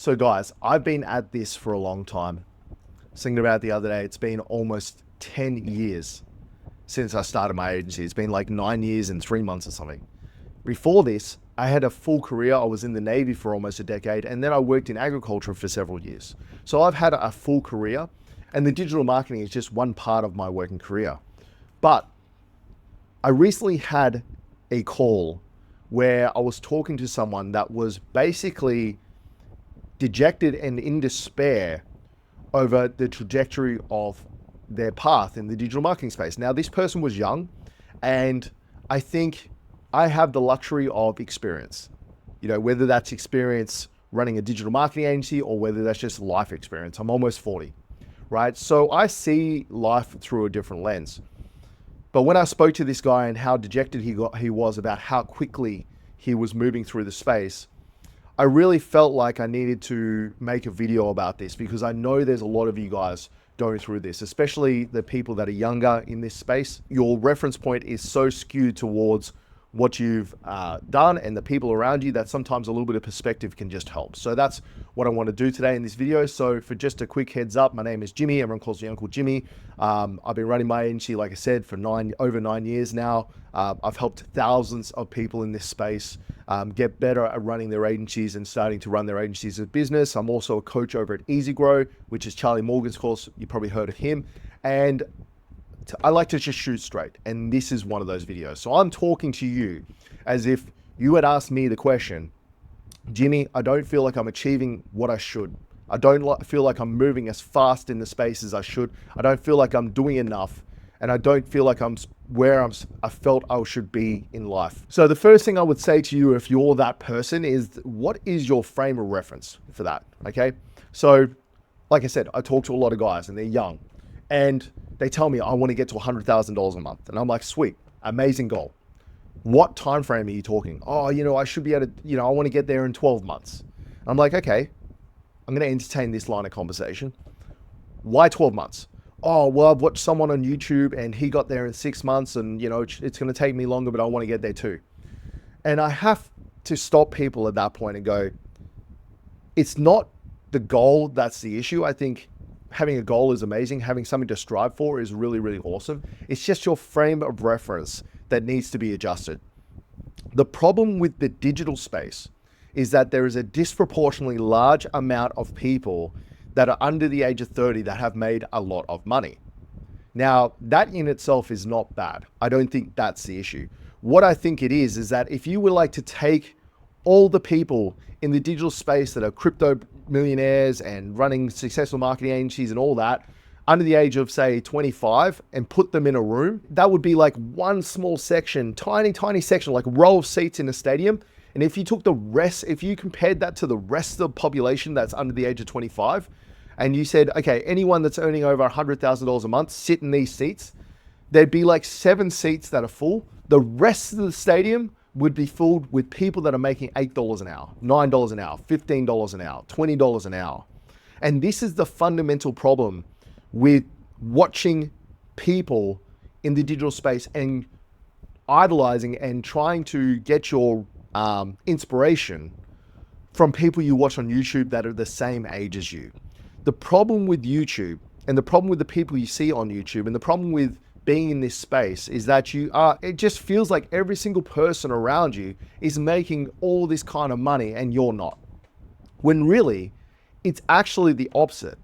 So guys, I've been at this for a long time. I was thinking about it the other day, it's been almost 10 years since I started my agency. It's been like 9 years and 3 months or something. Before this, I had a full career. I was in the Navy for almost a decade, and then I worked in agriculture for several years. So I've had a full career, and the digital marketing is just one part of my working career. But I recently had a call where I was talking to someone that was basically dejected and in despair over the trajectory of their path in the digital marketing space. Now, this person was young, and I think I have the luxury of experience, whether that's experience running a digital marketing agency or whether that's just life experience. I'm almost 40, right? So I see life through a different lens. But when I spoke to this guy and how dejected he was about how quickly he was moving through the space, I really felt like I needed to make a video about this because I know there's a lot of you guys going through this, especially the people that are younger in this space. Your reference point is so skewed towards what you've done and the people around you that sometimes a little bit of perspective can just help. So that's what I want to do today in this video. So for just a quick heads up, my name is Jimmy. Everyone calls me Uncle Jimmy. I've been running my agency, like I said, for over 9 years now. I've helped thousands of people in this space get better at running their agencies and starting to run their agencies as a business. I'm also a coach over at Easy Grow, which is Charlie Morgan's course. You probably heard of him. And I like to just shoot straight, and this is one of those videos. So I'm talking to you as if you had asked me the question, Jimmy, I don't feel like I'm achieving what I should. I don't feel like I'm moving as fast in the space as I should. I don't feel like I'm doing enough, and I don't feel like I'm where I felt I should be in life. So the first thing I would say to you, if you're that person, is what is your frame of reference for that? Okay. So like I said, I talk to a lot of guys and they're young, and they tell me I want to get to $100,000 a month. And I'm like, sweet, amazing goal. What time frame are you talking? Oh, I should be able to, I want to get there in 12 months. I'm like, okay, I'm going to entertain this line of conversation. Why 12 months? Oh, well, I've watched someone on YouTube and he got there in 6 months, and it's going to take me longer, but I want to get there too. And I have to stop people at that point and go, it's not the goal that's the issue. I think having a goal is amazing. Having something to strive for is really, really awesome. It's just your frame of reference that needs to be adjusted. The problem with the digital space is that there is a disproportionately large amount of people that are under the age of 30 that have made a lot of money. Now, that in itself is not bad. I don't think that's the issue. What I think it is that if you would like to take all the people in the digital space that are crypto millionaires and running successful marketing agencies and all that under the age of, say, 25 and put them in a room, that would be like one small section, tiny section, like a row of seats in a stadium. And if you took if you compared that to the rest of the population that's under the age of 25, and you said, okay, anyone that's earning over $100,000 a month, sit in these seats, there'd be like 7 seats that are full. The rest of the stadium would be filled with people that are making $8 an hour, $9 an hour, $15 an hour, $20 an hour. And this is the fundamental problem with watching people in the digital space and idolizing and trying to get your inspiration from people you watch on YouTube that are the same age as you. The problem with YouTube and the problem with the people you see on YouTube and the problem with being in this space is that it just feels like every single person around you is making all this kind of money and you're not. When really, it's actually the opposite.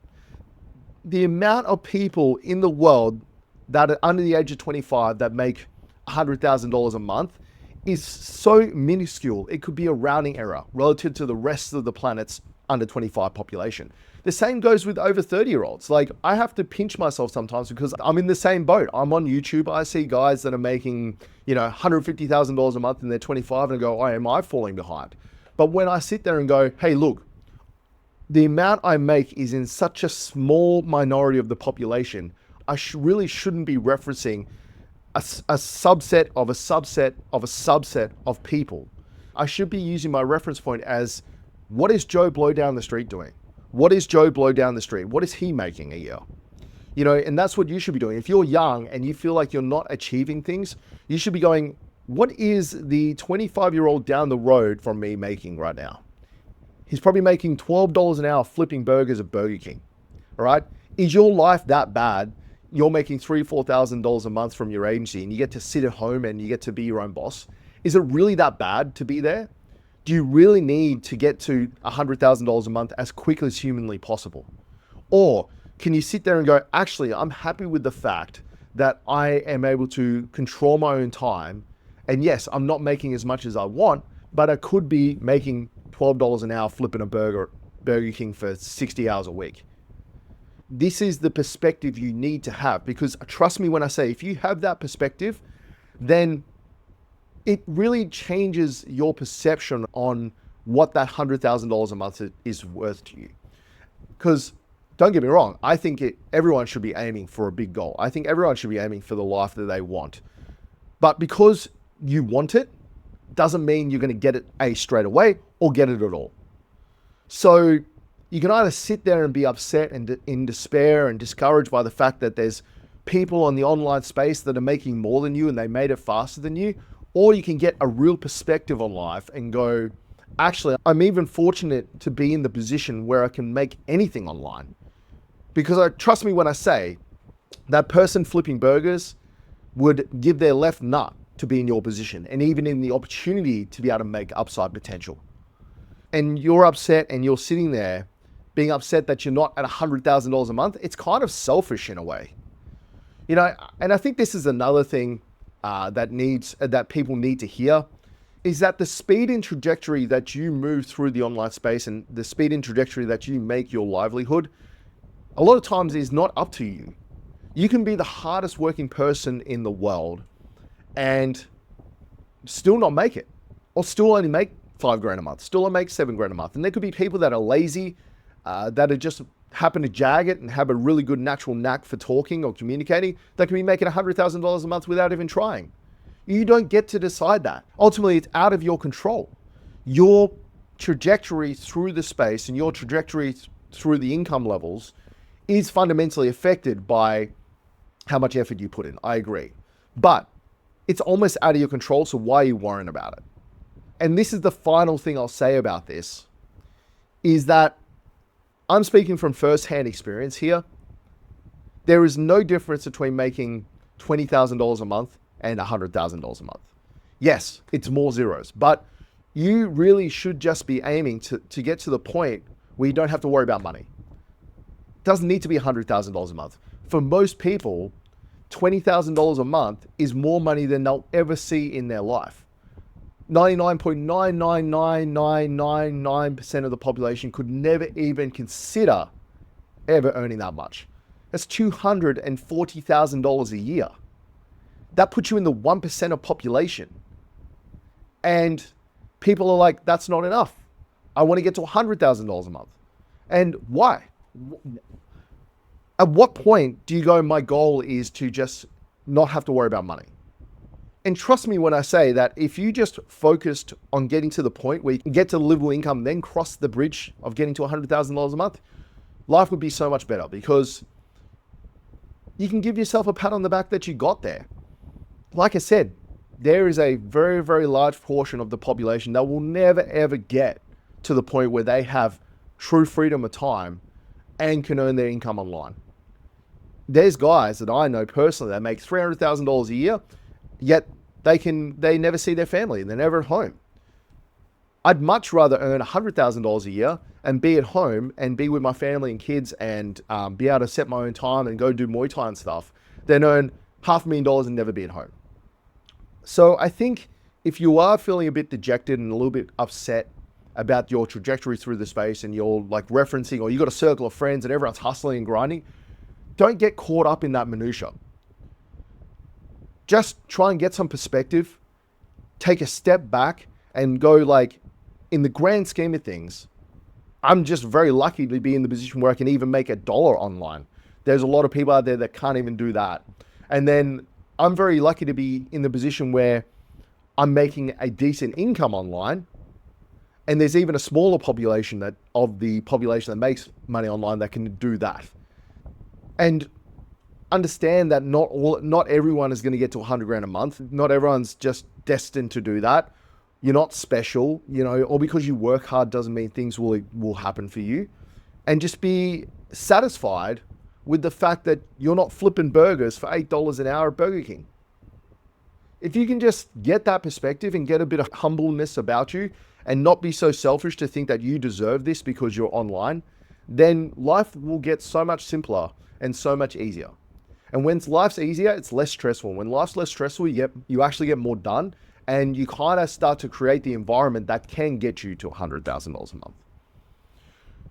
The amount of people in the world that are under the age of 25 that make $100,000 a month is so minuscule. It could be a rounding error relative to the rest of the planet's under 25 population. The same goes with over 30-year-olds. Like, I have to pinch myself sometimes because I'm in the same boat. I'm on YouTube. I see guys that are making, $150,000 a month and they're 25 and I go, oh, am I falling behind? But when I sit there and go, hey, look, the amount I make is in such a small minority of the population, I really shouldn't be referencing a subset of a subset of a subset of people. I should be using my reference point as, what is Joe Blow down the street doing? What is Joe Blow down the street? What is he making a year? And that's what you should be doing. If you're young and you feel like you're not achieving things, you should be going, what is the 25-year-old down the road from me making right now? He's probably making $12 an hour flipping burgers at Burger King. All right. Is your life that bad? You're making $3,000-$4,000 a month from your agency and you get to sit at home and you get to be your own boss. Is it really that bad to be there? Do you really need to get to $100,000 a month as quickly as humanly possible? Or can you sit there and go, actually, I'm happy with the fact that I am able to control my own time. And yes, I'm not making as much as I want, but I could be making $12 an hour flipping a burger at Burger King for 60 hours a week. This is the perspective you need to have, because trust me when I say, if you have that perspective, then it really changes your perception on what that $100,000 a month is worth to you. Because don't get me wrong, I think everyone should be aiming for a big goal. I think everyone should be aiming for the life that they want. But because you want it, doesn't mean you're going to get it straight away or get it at all. So you can either sit there and be upset and in despair and discouraged by the fact that there's people on the online space that are making more than you and they made it faster than you, or you can get a real perspective on life and go, actually, I'm even fortunate to be in the position where I can make anything online. Because trust me when I say that person flipping burgers would give their left nut to be in your position and even in the opportunity to be able to make upside potential. And you're upset and you're sitting there being upset that you're not at $100,000 a month. It's kind of selfish in a way. You know, and I think this is another thing that people need to hear, is that the speed and trajectory that you move through the online space and the speed and trajectory that you make your livelihood, a lot of times is not up to you. You can be the hardest working person in the world and still not make it, or still only make $5,000 a month, still only make $7,000 a month. And there could be people that are lazy, that are just happen to jag it and have a really good natural knack for talking or communicating, that can be making $100,000 a month without even trying. You don't get to decide that. Ultimately, it's out of your control. Your trajectory through the space and your trajectory through the income levels is fundamentally affected by how much effort you put in. I agree. But it's almost out of your control, so why are you worrying about it? And this is the final thing I'll say about this, is that I'm speaking from first-hand experience here. There is no difference between making $20,000 a month and $100,000 a month. Yes, it's more zeros, but you really should just be aiming to get to the point where you don't have to worry about money. It doesn't need to be $100,000 a month. For most people, $20,000 a month is more money than they'll ever see in their life. 99.999999% of the population could never even consider ever earning that much. That's $240,000 a year. That puts you in the 1% of population. And people are like, that's not enough. I want to get to $100,000 a month. And why? At what point do you go, my goal is to just not have to worry about money? And trust me when I say that if you just focused on getting to the point where you can get to livable income, then cross the bridge of getting to $100,000 a month, life would be so much better, because you can give yourself a pat on the back that you got there. Like I said, there is a very, very large portion of the population that will never, ever get to the point where they have true freedom of time and can earn their income online. There's guys that I know personally that make $300,000 a year, yet they never see their family and they're never at home. I'd much rather earn $100,000 a year and be at home and be with my family and kids and be able to set my own time and go do Muay Thai and stuff than earn $500,000 and never be at home. So I think if you are feeling a bit dejected and a little bit upset about your trajectory through the space and you're like referencing, or you got a circle of friends and everyone's hustling and grinding, don't get caught up in that minutia. Just try and get some perspective, take a step back and go, like, in the grand scheme of things, I'm just very lucky to be in the position where I can even make $1 online. There's a lot of people out there that can't even do that. And then I'm very lucky to be in the position where I'm making a decent income online. And there's even a smaller population of the population that makes money online that can do that. And understand that not everyone is going to get to $100,000 a month. Not everyone's just destined to do that. you're not special, or because you work hard doesn't mean things will happen for you. And just be satisfied with the fact that you're not flipping burgers for $8 an hour at Burger King. If you can just get that perspective and get a bit of humbleness about you and not be so selfish to think that you deserve this because you're online, then life will get so much simpler and so much easier. And when life's easier, it's less stressful. When life's less stressful, you actually get more done, and you kind of start to create the environment that can get you to $100,000 a month.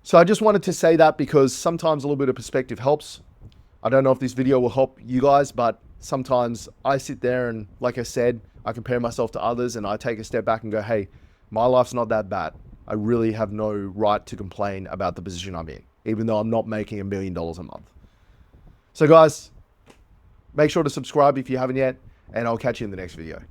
So I just wanted to say that because sometimes a little bit of perspective helps. I don't know if this video will help you guys, but sometimes I sit there and, like I said, I compare myself to others and I take a step back and go, hey, my life's not that bad. I really have no right to complain about the position I'm in, even though I'm not making $1 million a month. So guys, make sure to subscribe if you haven't yet, and I'll catch you in the next video.